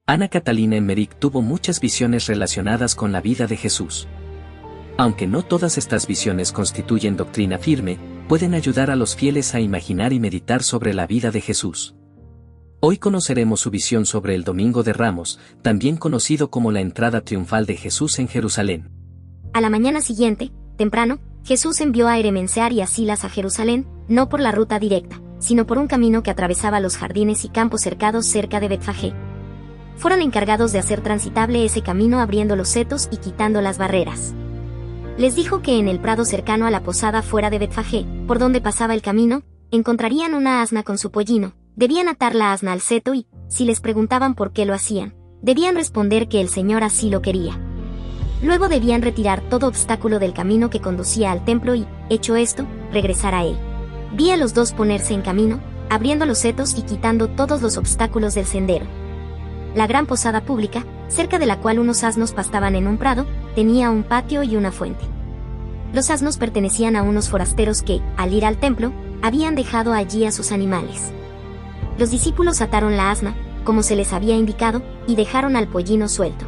Ana Catalina Emmerich tuvo muchas visiones relacionadas con la vida de Jesús. Aunque no todas estas visiones constituyen doctrina firme, pueden ayudar a los fieles a imaginar y meditar sobre la vida de Jesús. Hoy conoceremos su visión sobre el Domingo de Ramos, también conocido como la entrada triunfal de Jesús en Jerusalén. A la mañana siguiente, temprano, Jesús envió a Eremencear y a Silas a Jerusalén, no por la ruta directa, sino por un camino que atravesaba los jardines y campos cercados cerca de Betfagé. Fueron encargados de hacer transitable ese camino abriendo los setos y quitando las barreras. Les dijo que en el prado cercano a la posada fuera de Betfagé, por donde pasaba el camino, encontrarían una asna con su pollino. Debían atar la asna al seto y, si les preguntaban por qué lo hacían, debían responder que el Señor así lo quería. Luego debían retirar todo obstáculo del camino que conducía al templo y, hecho esto, regresar a él. Vi a los dos ponerse en camino, abriendo los setos y quitando todos los obstáculos del sendero. La gran posada pública, cerca de la cual unos asnos pastaban en un prado, tenía un patio y una fuente. Los asnos pertenecían a unos forasteros que, al ir al templo, habían dejado allí a sus animales. Los discípulos ataron la asna, como se les había indicado, y dejaron al pollino suelto.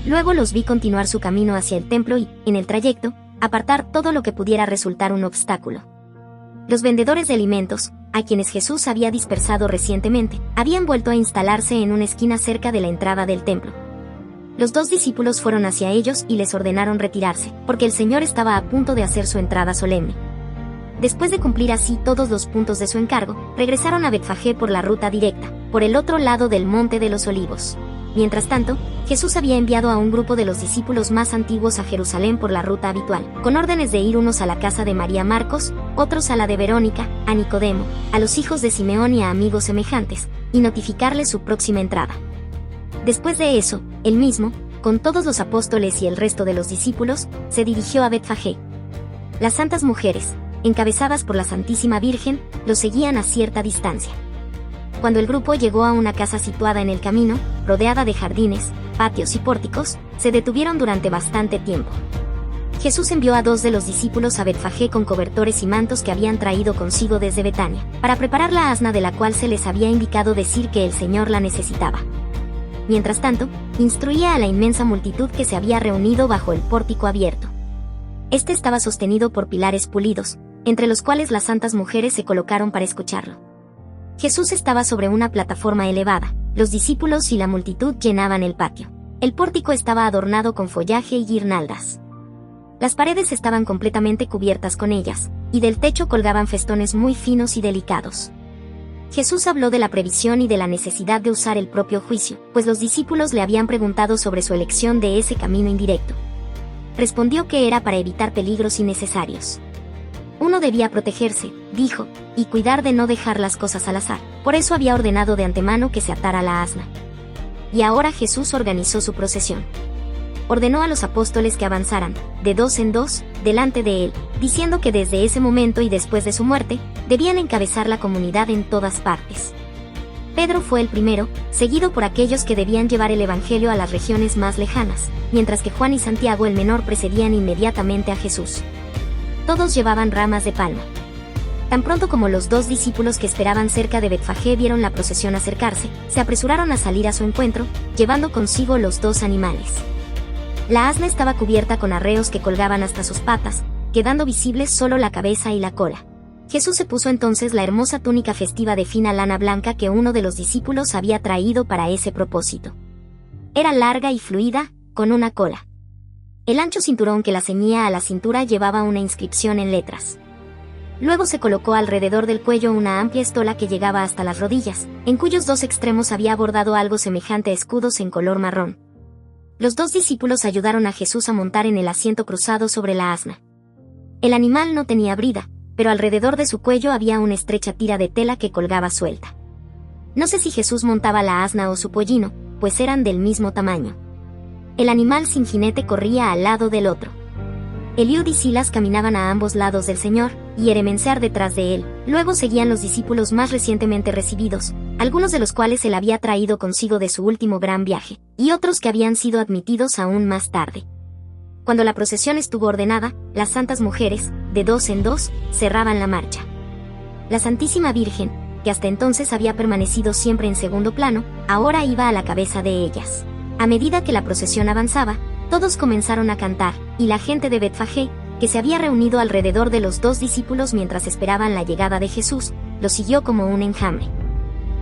Luego los vi continuar su camino hacia el templo y, en el trayecto, apartar todo lo que pudiera resultar un obstáculo. Los vendedores de alimentos, a quienes Jesús había dispersado recientemente, habían vuelto a instalarse en una esquina cerca de la entrada del templo. Los dos discípulos fueron hacia ellos y les ordenaron retirarse, porque el Señor estaba a punto de hacer su entrada solemne. Después de cumplir así todos los puntos de su encargo, regresaron a Betfagé por la ruta directa, por el otro lado del Monte de los Olivos. Mientras tanto, Jesús había enviado a un grupo de los discípulos más antiguos a Jerusalén por la ruta habitual, con órdenes de ir unos a la casa de María Marcos, otros a la de Verónica, a Nicodemo, a los hijos de Simeón y a amigos semejantes, y notificarles su próxima entrada. Después de eso, él mismo, con todos los apóstoles y el resto de los discípulos, se dirigió a Betfagé. Las santas mujeres, encabezadas por la Santísima Virgen, lo seguían a cierta distancia. Cuando el grupo llegó a una casa situada en el camino, rodeada de jardines, patios y pórticos, se detuvieron durante bastante tiempo. Jesús envió a 2 de los discípulos a Betfagé con cobertores y mantos que habían traído consigo desde Betania, para preparar la asna de la cual se les había indicado decir que el Señor la necesitaba. Mientras tanto, instruía a la inmensa multitud que se había reunido bajo el pórtico abierto. Este estaba sostenido por pilares pulidos, entre los cuales las santas mujeres se colocaron para escucharlo. Jesús estaba sobre una plataforma elevada, los discípulos y la multitud llenaban el patio. El pórtico estaba adornado con follaje y guirnaldas. Las paredes estaban completamente cubiertas con ellas, y del techo colgaban festones muy finos y delicados. Jesús habló de la previsión y de la necesidad de usar el propio juicio, pues los discípulos le habían preguntado sobre su elección de ese camino indirecto. Respondió que era para evitar peligros innecesarios. Uno debía protegerse, dijo, y cuidar de no dejar las cosas al azar. Por eso había ordenado de antemano que se atara la asna. Y ahora Jesús organizó su procesión. Ordenó a los apóstoles que avanzaran, de 2 en 2, delante de él, diciendo que desde ese momento y después de su muerte, debían encabezar la comunidad en todas partes. Pedro fue el primero, seguido por aquellos que debían llevar el evangelio a las regiones más lejanas, mientras que Juan y Santiago el menor precedían inmediatamente a Jesús. Todos llevaban ramas de palma. Tan pronto como los 2 discípulos que esperaban cerca de Betfagé vieron la procesión acercarse, se apresuraron a salir a su encuentro, llevando consigo los 2 animales. La asna estaba cubierta con arreos que colgaban hasta sus patas, quedando visibles solo la cabeza y la cola. Jesús se puso entonces la hermosa túnica festiva de fina lana blanca que uno de los discípulos había traído para ese propósito. Era larga y fluida, con una cola. El ancho cinturón que la ceñía a la cintura llevaba una inscripción en letras. Luego se colocó alrededor del cuello una amplia estola que llegaba hasta las rodillas, en cuyos 2 extremos había bordado algo semejante a escudos en color marrón. Los 2 discípulos ayudaron a Jesús a montar en el asiento cruzado sobre la asna. El animal no tenía brida, pero alrededor de su cuello había una estrecha tira de tela que colgaba suelta. No sé si Jesús montaba la asna o su pollino, pues eran del mismo tamaño. El animal sin jinete corría al lado del otro. Eliud y Silas caminaban a ambos lados del Señor, y Eremencear detrás de él. Luego seguían los discípulos más recientemente recibidos, algunos de los cuales él había traído consigo de su último gran viaje, y otros que habían sido admitidos aún más tarde. Cuando la procesión estuvo ordenada, las santas mujeres, de 2 en 2, cerraban la marcha. La Santísima Virgen, que hasta entonces había permanecido siempre en segundo plano, ahora iba a la cabeza de ellas. A medida que la procesión avanzaba, todos comenzaron a cantar, y la gente de Betfagé, que se había reunido alrededor de los 2 discípulos mientras esperaban la llegada de Jesús, lo siguió como un enjambre.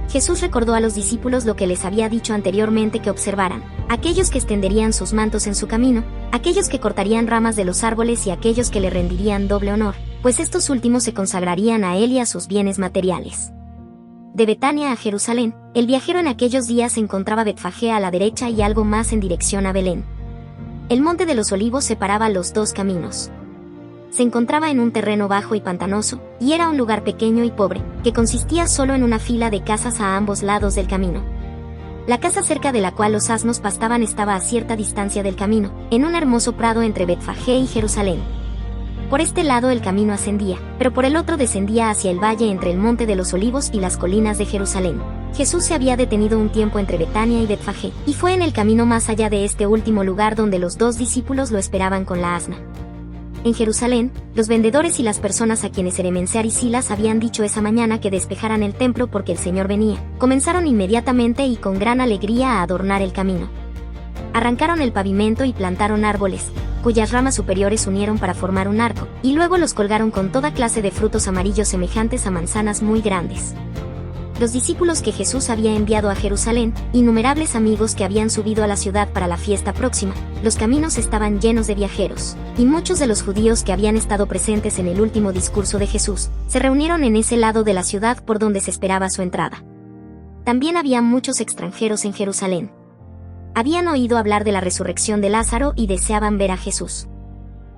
Jesús recordó a los discípulos lo que les había dicho anteriormente que observaran: aquellos que extenderían sus mantos en su camino, aquellos que cortarían ramas de los árboles y aquellos que le rendirían doble honor, pues estos últimos se consagrarían a él y a sus bienes materiales. De Betania a Jerusalén, el viajero en aquellos días encontraba Betfagé a la derecha y algo más en dirección a Belén. El monte de los Olivos separaba los 2 caminos. Se encontraba en un terreno bajo y pantanoso, y era un lugar pequeño y pobre, que consistía solo en una fila de casas a ambos lados del camino. La casa cerca de la cual los asnos pastaban estaba a cierta distancia del camino, en un hermoso prado entre Betfagé y Jerusalén. Por este lado el camino ascendía, pero por el otro descendía hacia el valle entre el monte de los Olivos y las colinas de Jerusalén. Jesús se había detenido un tiempo entre Betania y Betfagé, y fue en el camino más allá de este último lugar donde los 2 discípulos lo esperaban con la asna. En Jerusalén, los vendedores y las personas a quienes Eremencear y Silas habían dicho esa mañana que despejaran el templo porque el Señor venía, comenzaron inmediatamente y con gran alegría a adornar el camino. Arrancaron el pavimento y plantaron árboles, cuyas ramas superiores unieron para formar un arco, y luego los colgaron con toda clase de frutos amarillos semejantes a manzanas muy grandes. Los discípulos que Jesús había enviado a Jerusalén, innumerables amigos que habían subido a la ciudad para la fiesta próxima, los caminos estaban llenos de viajeros, y muchos de los judíos que habían estado presentes en el último discurso de Jesús, se reunieron en ese lado de la ciudad por donde se esperaba su entrada. También había muchos extranjeros en Jerusalén. Habían oído hablar de la resurrección de Lázaro y deseaban ver a Jesús.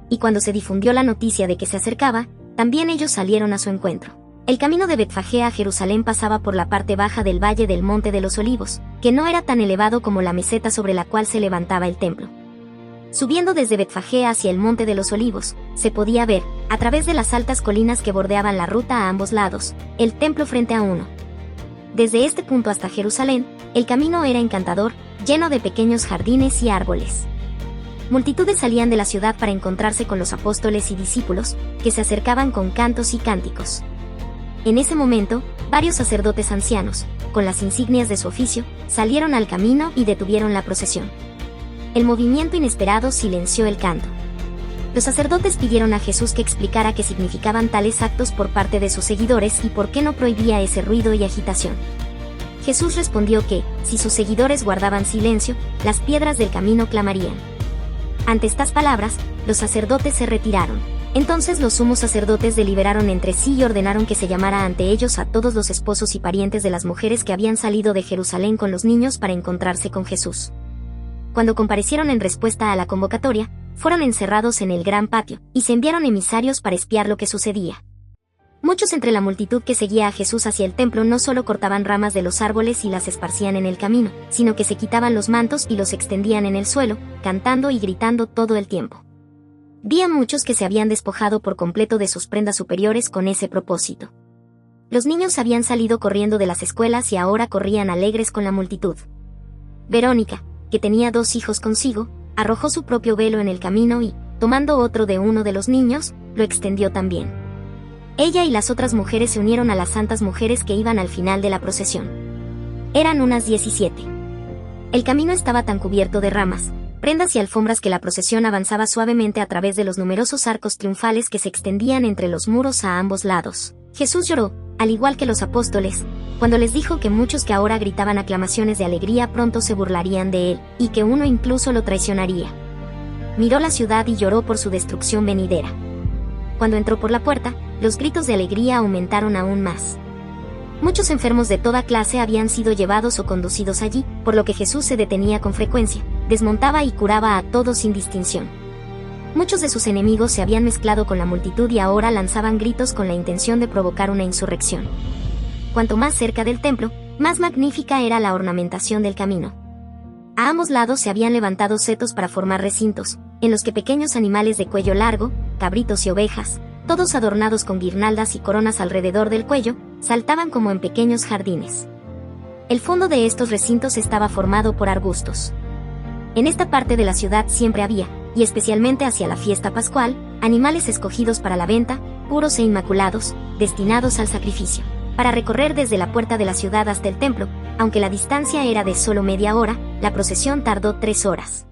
Y cuando se difundió la noticia de que se acercaba, también ellos salieron a su encuentro. El camino de Betfagé a Jerusalén pasaba por la parte baja del valle del Monte de los Olivos, que no era tan elevado como la meseta sobre la cual se levantaba el templo. Subiendo desde Betfagé hacia el Monte de los Olivos, se podía ver, a través de las altas colinas que bordeaban la ruta a ambos lados, el templo frente a uno. Desde este punto hasta Jerusalén, el camino era encantador, lleno de pequeños jardines y árboles. Multitudes salían de la ciudad para encontrarse con los apóstoles y discípulos, que se acercaban con cantos y cánticos. En ese momento, varios sacerdotes ancianos, con las insignias de su oficio, salieron al camino y detuvieron la procesión. El movimiento inesperado silenció el canto. Los sacerdotes pidieron a Jesús que explicara qué significaban tales actos por parte de sus seguidores y por qué no prohibía ese ruido y agitación. Jesús respondió que, si sus seguidores guardaban silencio, las piedras del camino clamarían. Ante estas palabras, los sacerdotes se retiraron. Entonces los sumos sacerdotes deliberaron entre sí y ordenaron que se llamara ante ellos a todos los esposos y parientes de las mujeres que habían salido de Jerusalén con los niños para encontrarse con Jesús. Cuando comparecieron en respuesta a la convocatoria, fueron encerrados en el gran patio, y se enviaron emisarios para espiar lo que sucedía. Muchos entre la multitud que seguía a Jesús hacia el templo no solo cortaban ramas de los árboles y las esparcían en el camino, sino que se quitaban los mantos y los extendían en el suelo, cantando y gritando todo el tiempo. Vi a muchos que se habían despojado por completo de sus prendas superiores con ese propósito. Los niños habían salido corriendo de las escuelas y ahora corrían alegres con la multitud. Verónica, que tenía 2 hijos consigo, arrojó su propio velo en el camino y, tomando otro de uno de los niños, lo extendió también. Ella y las otras mujeres se unieron a las santas mujeres que iban al final de la procesión. Eran unas 17. El camino estaba tan cubierto de ramas, prendas y alfombras que la procesión avanzaba suavemente a través de los numerosos arcos triunfales que se extendían entre los muros a ambos lados. Jesús lloró, al igual que los apóstoles, cuando les dijo que muchos que ahora gritaban aclamaciones de alegría pronto se burlarían de él, y que uno incluso lo traicionaría. Miró la ciudad y lloró por su destrucción venidera. Cuando entró por la puerta, los gritos de alegría aumentaron aún más. Muchos enfermos de toda clase habían sido llevados o conducidos allí, por lo que Jesús se detenía con frecuencia, desmontaba y curaba a todos sin distinción. Muchos de sus enemigos se habían mezclado con la multitud y ahora lanzaban gritos con la intención de provocar una insurrección. Cuanto más cerca del templo, más magnífica era la ornamentación del camino. A ambos lados se habían levantado setos para formar recintos, en los que pequeños animales de cuello largo, cabritos y ovejas, todos adornados con guirnaldas y coronas alrededor del cuello, saltaban como en pequeños jardines. El fondo de estos recintos estaba formado por arbustos. En esta parte de la ciudad siempre había, y especialmente hacia la fiesta pascual, animales escogidos para la venta, puros e inmaculados, destinados al sacrificio. Para recorrer desde la puerta de la ciudad hasta el templo, aunque la distancia era de solo media hora, la procesión tardó 3 horas.